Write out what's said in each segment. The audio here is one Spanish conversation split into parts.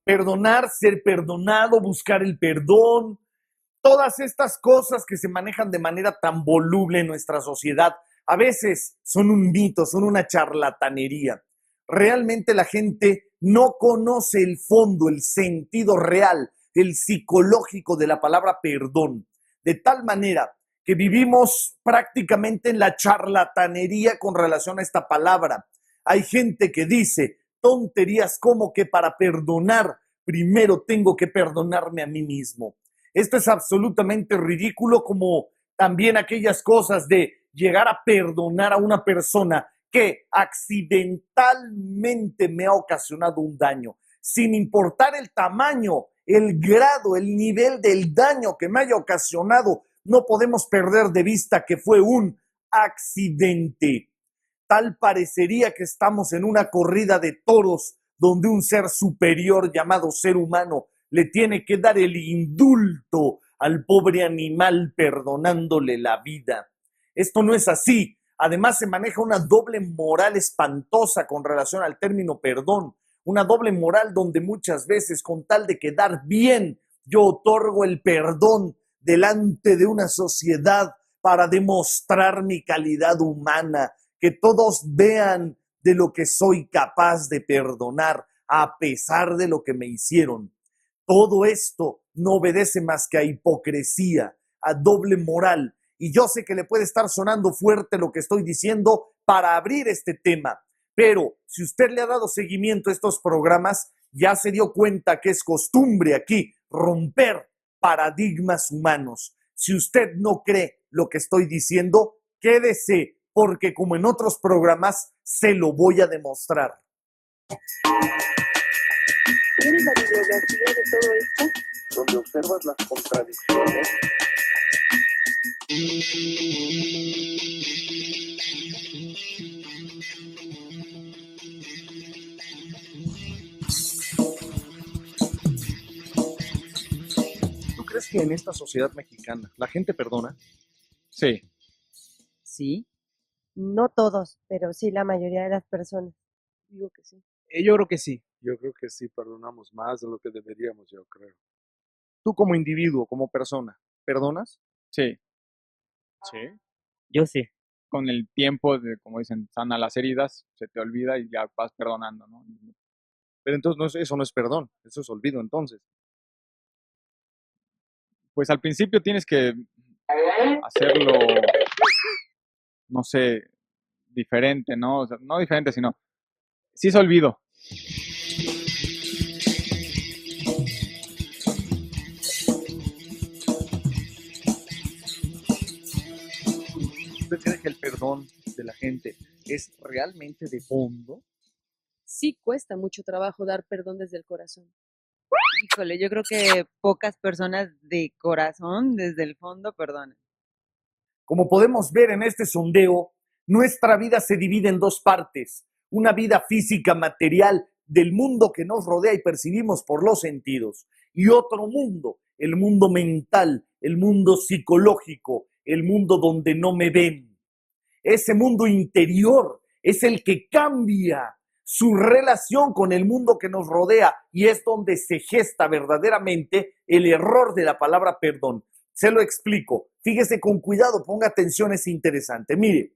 Perdonar, ser perdonado, buscar el perdón, todas estas cosas que se manejan de manera tan voluble en nuestra sociedad, a veces son un mito, son una charlatanería. Realmente la gente no conoce el fondo, el sentido real, el psicológico de la palabra perdón, de tal manera que vivimos prácticamente en la charlatanería con relación a esta palabra. Hay gente que dice tonterías como que para perdonar, primero tengo que perdonarme a mí mismo. Esto es absolutamente ridículo, como también aquellas cosas de llegar a perdonar a una persona que accidentalmente me ha ocasionado un daño, sin importar el tamaño, el grado, el nivel del daño que me haya ocasionado. No podemos perder de vista que fue un accidente. Tal parecería que estamos en una corrida de toros donde un ser superior llamado ser humano le tiene que dar el indulto al pobre animal perdonándole la vida. Esto no es así. Además, se maneja una doble moral espantosa con relación al término perdón. Una doble moral donde muchas veces, con tal de quedar bien, yo otorgo el perdón delante de una sociedad para demostrar mi calidad humana, que todos vean de lo que soy capaz de perdonar a pesar de lo que me hicieron. Todo esto no obedece más que a hipocresía, a doble moral. Y yo sé que le puede estar sonando fuerte lo que estoy diciendo para abrir este tema, pero si usted le ha dado seguimiento a estos programas, ya se dio cuenta que es costumbre aquí romper paradigmas humanos. Si usted no cree lo que estoy diciendo, quédese, porque como en otros programas, se lo voy a demostrar. ¿Tienes la bibliografía de todo esto? Donde observas las contradicciones. ¿Tú crees que en esta sociedad mexicana la gente perdona? Sí. ¿Sí? No todos, pero sí la mayoría de las personas. Digo que sí. Yo creo que sí. Yo creo que sí perdonamos más de lo que deberíamos, yo creo. Tú como individuo, como persona, ¿perdonas? Sí. Sí. Yo sí. Con el tiempo, como dicen, sana las heridas, se te olvida y ya vas perdonando, ¿no? Pero entonces eso no es perdón, eso es olvido entonces. Pues al principio tienes que hacerlo, no sé, diferente, ¿no? O sea, no diferente, sino sí es olvido. ¿Usted cree que el perdón de la gente es realmente de fondo? Sí cuesta mucho trabajo dar perdón desde el corazón. Híjole, yo creo que pocas personas de corazón, desde el fondo, perdonan. Como podemos ver en este sondeo, nuestra vida se divide en dos partes. Una vida física, material, del mundo que nos rodea y percibimos por los sentidos. Y otro mundo, el mundo mental, el mundo psicológico, el mundo donde no me ven. Ese mundo interior es el que cambia su relación con el mundo que nos rodea y es donde se gesta verdaderamente el error de la palabra perdón. Se lo explico. Fíjese con cuidado, ponga atención, es interesante. Mire,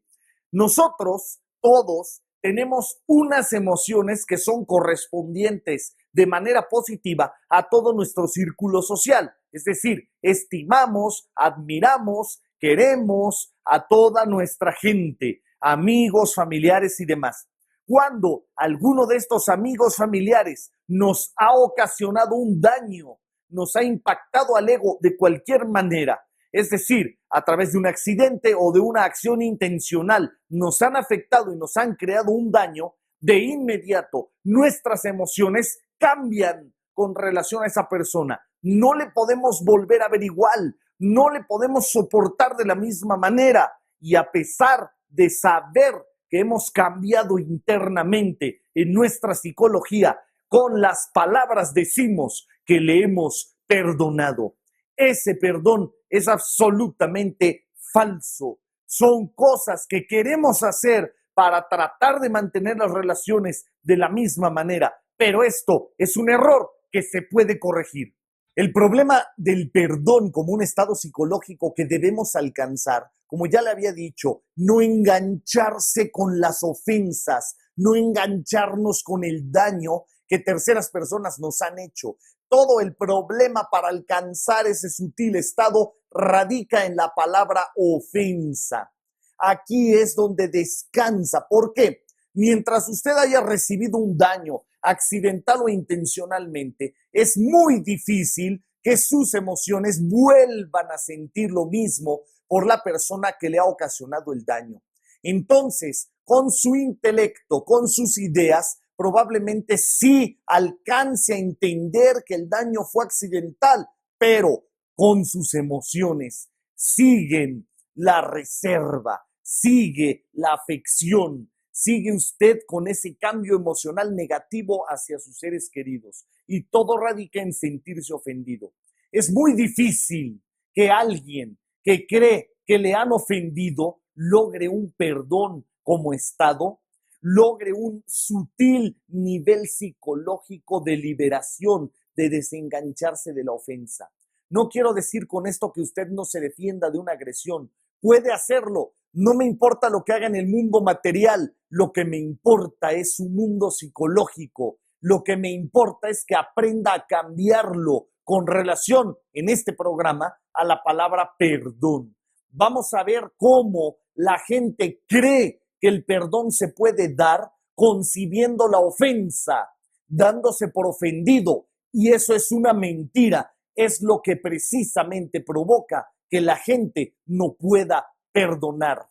nosotros todos tenemos unas emociones que son correspondientes de manera positiva a todo nuestro círculo social. Es decir, estimamos, admiramos, queremos a toda nuestra gente, amigos, familiares y demás. Cuando alguno de estos amigos familiares nos ha ocasionado un daño, nos ha impactado al ego de cualquier manera, es decir, a través de un accidente o de una acción intencional, nos han afectado y nos han creado un daño, de inmediato nuestras emociones cambian con relación a esa persona. No le podemos volver a ver igual, no le podemos soportar de la misma manera. Y a pesar de saber que hemos cambiado internamente en nuestra psicología, con las palabras decimos que le hemos perdonado. Ese perdón es absolutamente falso. Son cosas que queremos hacer para tratar de mantener las relaciones de la misma manera, pero esto es un error que se puede corregir. El problema del perdón como un estado psicológico que debemos alcanzar, como ya le había dicho, no engancharse con las ofensas, no engancharnos con el daño que terceras personas nos han hecho. Todo el problema para alcanzar ese sutil estado radica en la palabra ofensa. Aquí es donde descansa. ¿Por qué? Mientras usted haya recibido un daño accidental o intencionalmente, es muy difícil que sus emociones vuelvan a sentir lo mismo por la persona que le ha ocasionado el daño. Entonces, con su intelecto, con sus ideas, probablemente sí alcance a entender que el daño fue accidental, pero con sus emociones siguen la reserva, sigue la afección, sigue usted con ese cambio emocional negativo hacia sus seres queridos y todo radica en sentirse ofendido. Es muy difícil que alguien que cree que le han ofendido logre un perdón como estado, logre un sutil nivel psicológico de liberación, de desengancharse de la ofensa. No quiero decir con esto que usted no se defienda de una agresión. Puede hacerlo. No me importa lo que haga en el mundo material. Lo que me importa es su mundo psicológico. Lo que me importa es que aprenda a cambiarlo con relación, en este programa, a la palabra perdón. Vamos a ver cómo la gente cree que el perdón se puede dar concibiendo la ofensa, dándose por ofendido. Y eso es una mentira. Es lo que precisamente provoca que la gente no pueda perdonar.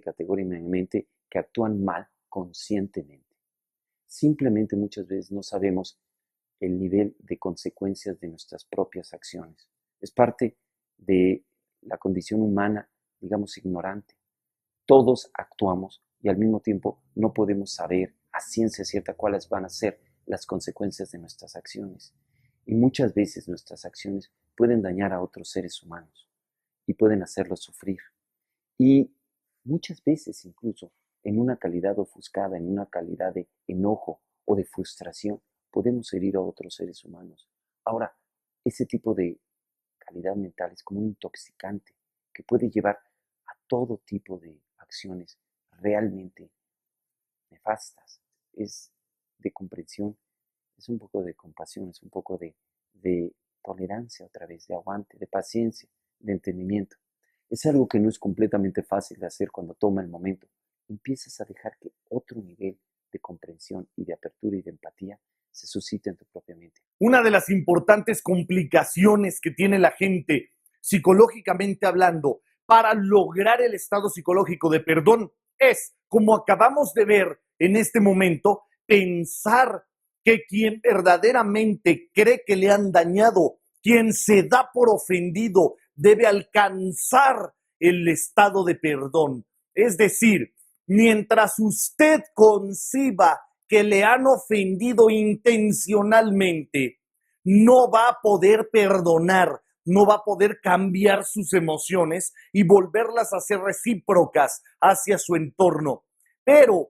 Categóricamente que actúan mal conscientemente. Simplemente muchas veces no sabemos el nivel de consecuencias de nuestras propias acciones. Es parte de la condición humana, digamos, ignorante. Todos actuamos y al mismo tiempo no podemos saber a ciencia cierta cuáles van a ser las consecuencias de nuestras acciones. Y muchas veces nuestras acciones pueden dañar a otros seres humanos y pueden hacerlos sufrir. Y muchas veces incluso en una calidad ofuscada, en una calidad de enojo o de frustración, podemos herir a otros seres humanos. Ahora, ese tipo de calidad mental es como un intoxicante que puede llevar a todo tipo de acciones realmente nefastas. Es de comprensión, es un poco de compasión, es un poco de tolerancia otra vez, de aguante, de paciencia, de entendimiento. Es algo que no es completamente fácil de hacer cuando toma el momento. Empiezas a dejar que otro nivel de comprensión y de apertura y de empatía se suscite en tu propia mente. Una de las importantes complicaciones que tiene la gente, psicológicamente hablando, para lograr el estado psicológico de perdón es, como acabamos de ver en este momento, pensar que quien verdaderamente cree que le han dañado, quien se da por ofendido, debe alcanzar el estado de perdón. Es decir, mientras usted conciba que le han ofendido intencionalmente, no va a poder perdonar, no va a poder cambiar sus emociones y volverlas a hacer recíprocas hacia su entorno. Pero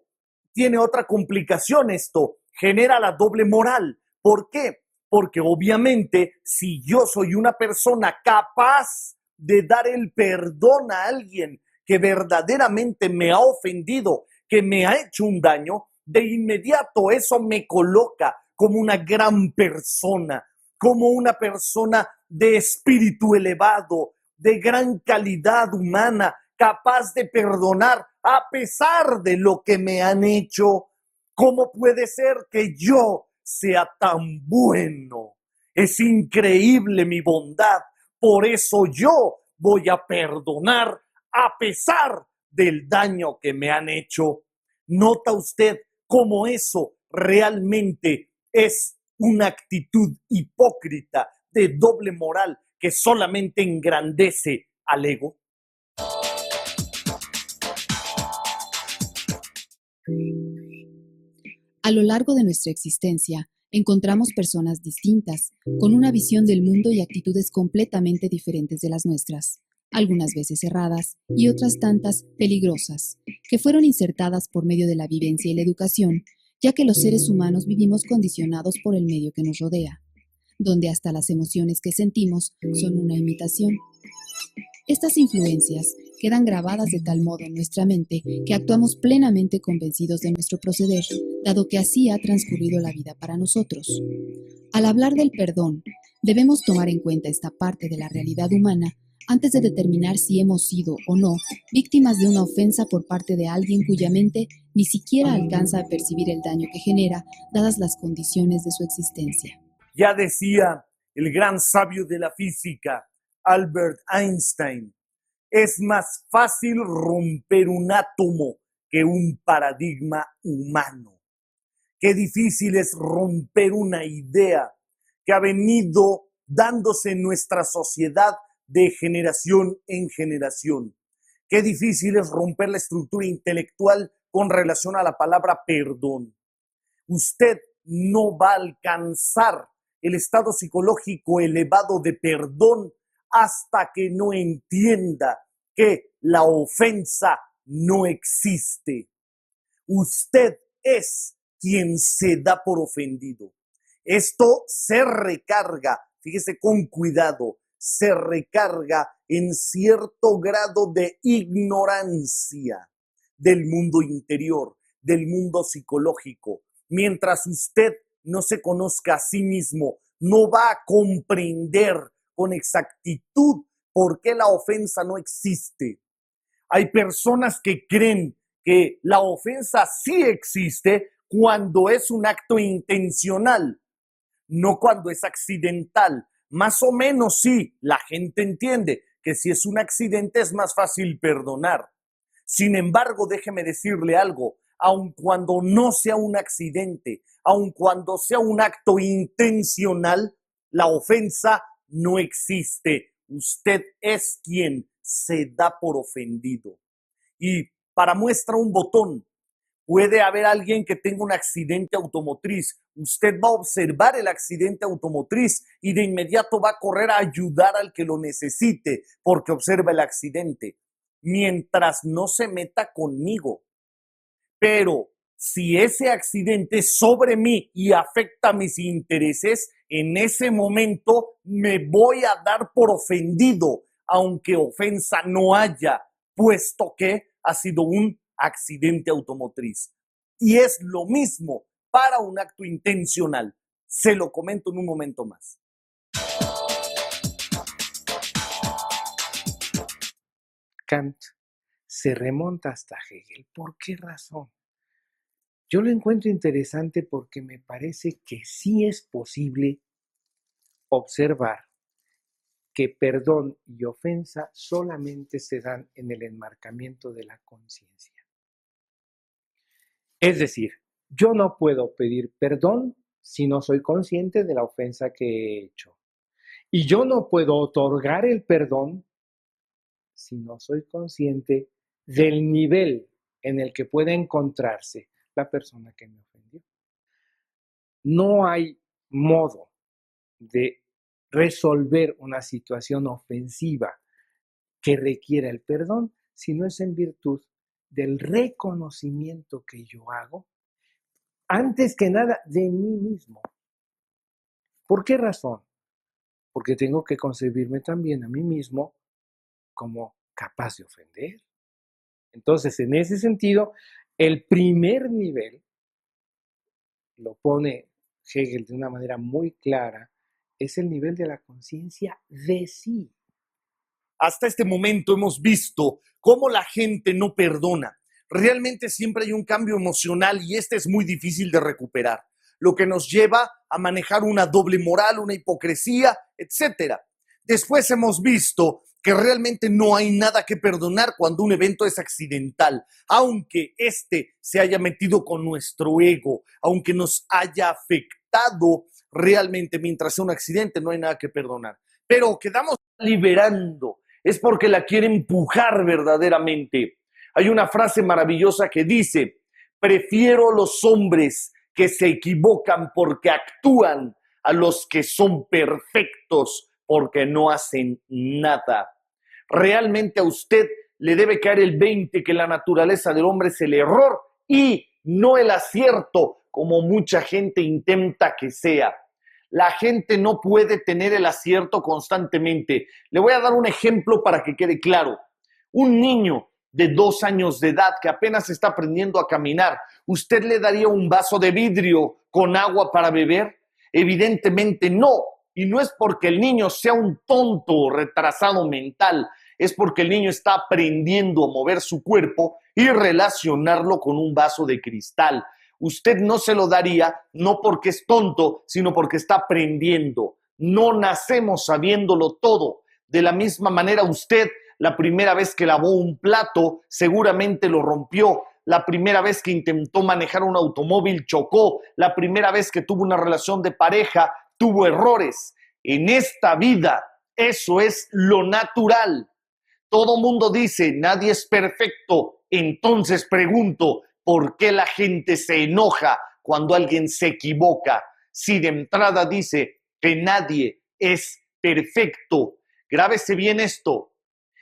tiene otra complicación esto, genera la doble moral. ¿Por qué? Porque obviamente si yo soy una persona capaz de dar el perdón a alguien que verdaderamente me ha ofendido, que me ha hecho un daño, de inmediato eso me coloca como una gran persona, como una persona de espíritu elevado, de gran calidad humana, capaz de perdonar a pesar de lo que me han hecho. ¿Cómo puede ser que yo sea tan bueno? Es increíble mi bondad, por eso yo voy a perdonar a pesar del daño que me han hecho. ¿Nota usted cómo eso realmente es una actitud hipócrita de doble moral que solamente engrandece al ego? A lo largo de nuestra existencia, encontramos personas distintas, con una visión del mundo y actitudes completamente diferentes de las nuestras, algunas veces erradas y otras tantas peligrosas, que fueron insertadas por medio de la vivencia y la educación, ya que los seres humanos vivimos condicionados por el medio que nos rodea, donde hasta las emociones que sentimos son una imitación. Estas influencias quedan grabadas de tal modo en nuestra mente que actuamos plenamente convencidos de nuestro proceder, dado que así ha transcurrido la vida para nosotros. Al hablar del perdón, debemos tomar en cuenta esta parte de la realidad humana antes de determinar si hemos sido o no víctimas de una ofensa por parte de alguien cuya mente ni siquiera alcanza a percibir el daño que genera, dadas las condiciones de su existencia. Ya decía el gran sabio de la física, Albert Einstein, es más fácil romper un átomo que un paradigma humano. Qué difícil es romper una idea que ha venido dándose en nuestra sociedad de generación en generación. Qué difícil es romper la estructura intelectual con relación a la palabra perdón. Usted no va a alcanzar el estado psicológico elevado de perdón hasta que no entienda que la ofensa no existe. Usted es quien se da por ofendido. Esto se recarga, fíjese con cuidado, se recarga en cierto grado de ignorancia del mundo interior, del mundo psicológico. Mientras usted no se conozca a sí mismo, no va a comprender con exactitud por qué la ofensa no existe. Hay personas que creen que la ofensa sí existe cuando es un acto intencional, no cuando es accidental. Más o menos sí, la gente entiende que si es un accidente es más fácil perdonar. Sin embargo, déjeme decirle algo, aun cuando no sea un accidente, aun cuando sea un acto intencional, la ofensa no existe. Usted es quien se da por ofendido. Y para muestra un botón, puede haber alguien que tenga un accidente automotriz. Usted va a observar el accidente automotriz y de inmediato va a correr a ayudar al que lo necesite porque observa el accidente, mientras no se meta conmigo. Pero si ese accidente es sobre mí y afecta mis intereses, en ese momento me voy a dar por ofendido, aunque ofensa no haya, puesto que ha sido un accidente automotriz. Y es lo mismo para un acto intencional. Se lo comento en un momento más. Kant se remonta hasta Hegel. ¿Por qué razón? Yo lo encuentro interesante porque me parece que sí es posible observar que perdón y ofensa solamente se dan en el enmarcamiento de la conciencia. Es decir, yo no puedo pedir perdón si no soy consciente de la ofensa que he hecho. Y yo no puedo otorgar el perdón si no soy consciente del nivel en el que puede encontrarse la persona que me ofendió. No hay modo de resolver una situación ofensiva que requiera el perdón si no es en virtud del reconocimiento que yo hago, antes que nada, de mí mismo. ¿Por qué razón? Porque tengo que concebirme también a mí mismo como capaz de ofender. Entonces, en ese sentido, el primer nivel, lo pone Hegel de una manera muy clara, es el nivel de la conciencia de sí. Hasta este momento hemos visto cómo la gente no perdona. Realmente siempre hay un cambio emocional y este es muy difícil de recuperar, lo que nos lleva a manejar una doble moral, una hipocresía, etc. Después hemos visto que realmente no hay nada que perdonar cuando un evento es accidental, aunque este se haya metido con nuestro ego, aunque nos haya afectado realmente mientras sea un accidente, no hay nada que perdonar. Pero quedamos liberando, es porque la quiere empujar verdaderamente. Hay una frase maravillosa que dice: prefiero los hombres que se equivocan porque actúan a los que son perfectos porque no hacen nada. Realmente a usted le debe caer el 20 que la naturaleza del hombre es el error y no el acierto, como mucha gente intenta que sea. La gente no puede tener el acierto constantemente. Le voy a dar un ejemplo para que quede claro. Un niño de 2 años de edad que apenas está aprendiendo a caminar, ¿usted le daría un vaso de vidrio con agua para beber? Evidentemente no. Y no es porque el niño sea un tonto o retrasado mental, es porque el niño está aprendiendo a mover su cuerpo y relacionarlo con un vaso de cristal. Usted no se lo daría no porque es tonto, sino porque está aprendiendo. No nacemos sabiéndolo todo. De la misma manera, usted, la primera vez que lavó un plato, seguramente lo rompió. La primera vez que intentó manejar un automóvil, chocó. La primera vez que tuvo una relación de pareja, tuvo errores. En esta vida, eso es lo natural. Todo mundo dice, nadie es perfecto. Entonces pregunto, ¿por qué la gente se enoja cuando alguien se equivoca? Si de entrada dice que nadie es perfecto. Grábese bien esto.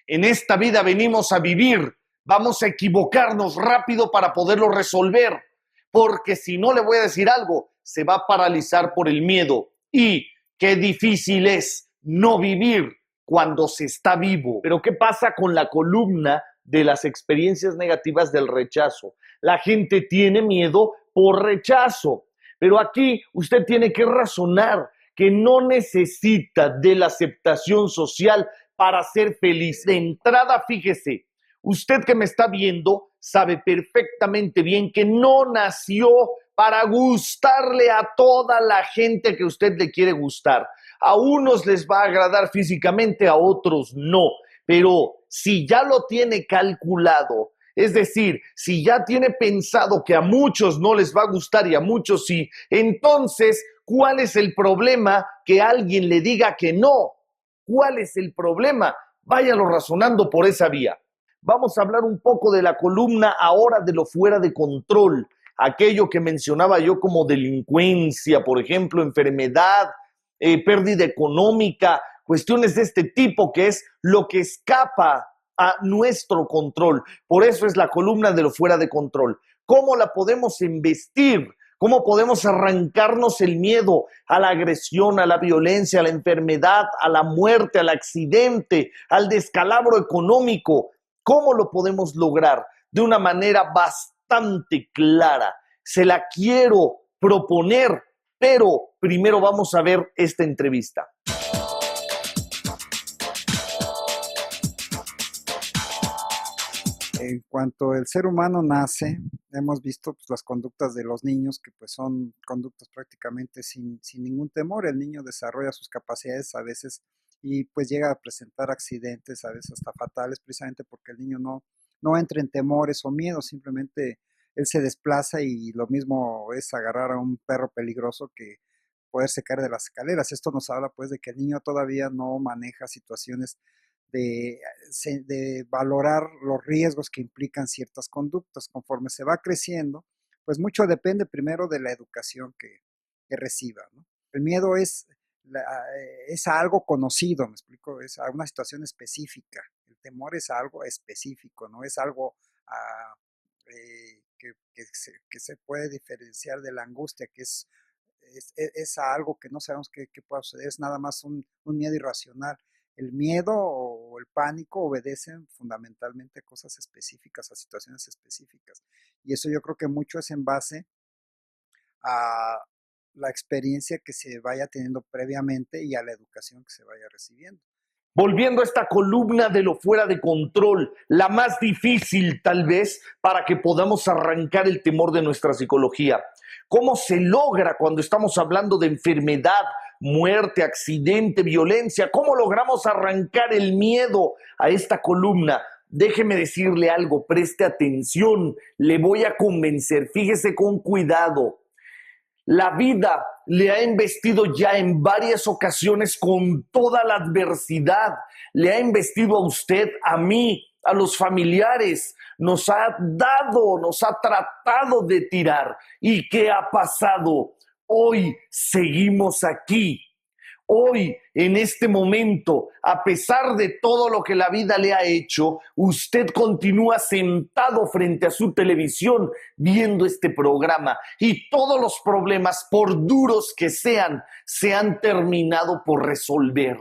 En esta vida venimos a vivir. Vamos a equivocarnos rápido para poderlo resolver. Porque si no, le voy a decir algo, se va a paralizar por el miedo. Y qué difícil es no vivir cuando se está vivo. Pero ¿qué pasa con la columna de las experiencias negativas del rechazo? La gente tiene miedo por rechazo. Pero aquí usted tiene que razonar que no necesita de la aceptación social para ser feliz. De entrada, fíjese, usted que me está viendo sabe perfectamente bien que no nació para gustarle a toda la gente que usted le quiere gustar. A unos les va a agradar físicamente, a otros no. Pero si ya lo tiene calculado, es decir, si ya tiene pensado que a muchos no les va a gustar y a muchos sí, entonces, ¿cuál es el problema que alguien le diga que no? ¿Cuál es el problema? Váyalo razonando por esa vía. Vamos a hablar un poco de la columna ahora de lo fuera de control. Aquello que mencionaba yo como delincuencia, por ejemplo, enfermedad, pérdida económica, cuestiones de este tipo, que es lo que escapa a nuestro control. Por eso es la columna de lo fuera de control. ¿Cómo la podemos embestir? ¿Cómo podemos arrancarnos el miedo a la agresión, a la violencia, a la enfermedad, a la muerte, al accidente, al descalabro económico? ¿Cómo lo podemos lograr? De una manera bastante clara. Se la quiero proponer, pero primero vamos a ver esta entrevista. En cuanto el ser humano nace, hemos visto pues, las conductas de los niños, que pues son conductas prácticamente sin ningún temor. El niño desarrolla sus capacidades a veces y pues llega a presentar accidentes, a veces hasta fatales, precisamente porque el niño no entra en temores o miedos, simplemente él se desplaza y lo mismo es agarrar a un perro peligroso que poderse caer de las escaleras. Esto nos habla pues de que el niño todavía no maneja situaciones de valorar los riesgos que implican ciertas conductas. Conforme se va creciendo, pues mucho depende primero de la educación que reciba, ¿no? El miedo es a algo conocido, me explico, es a una situación específica. El temor es algo específico, no es algo que se puede diferenciar de la angustia, que es a algo que no sabemos qué puede suceder, es nada más un miedo irracional. El miedo o el pánico obedecen fundamentalmente a cosas específicas, a situaciones específicas. Y eso yo creo que mucho es en base a la experiencia que se vaya teniendo previamente y a la educación que se vaya recibiendo. Volviendo a esta columna de lo fuera de control, la más difícil tal vez para que podamos arrancar el temor de nuestra psicología. ¿Cómo se logra cuando estamos hablando de enfermedad, muerte, accidente, violencia? ¿Cómo logramos arrancar el miedo a esta columna? Déjeme decirle algo, preste atención, le voy a convencer, fíjese con cuidado. La vida le ha embestido ya en varias ocasiones con toda la adversidad. Le ha embestido a usted, a mí, a los familiares. Nos ha tratado de tirar. ¿Y qué ha pasado? Hoy seguimos aquí. Hoy, en este momento, a pesar de todo lo que la vida le ha hecho, usted continúa sentado frente a su televisión viendo este programa y todos los problemas, por duros que sean, se han terminado por resolver.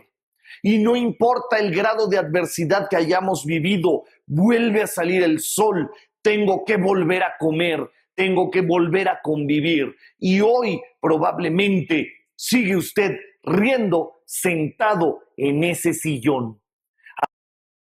Y no importa el grado de adversidad que hayamos vivido, vuelve a salir el sol, tengo que volver a comer, tengo que volver a convivir. Y hoy probablemente sigue usted riendo sentado en ese sillón.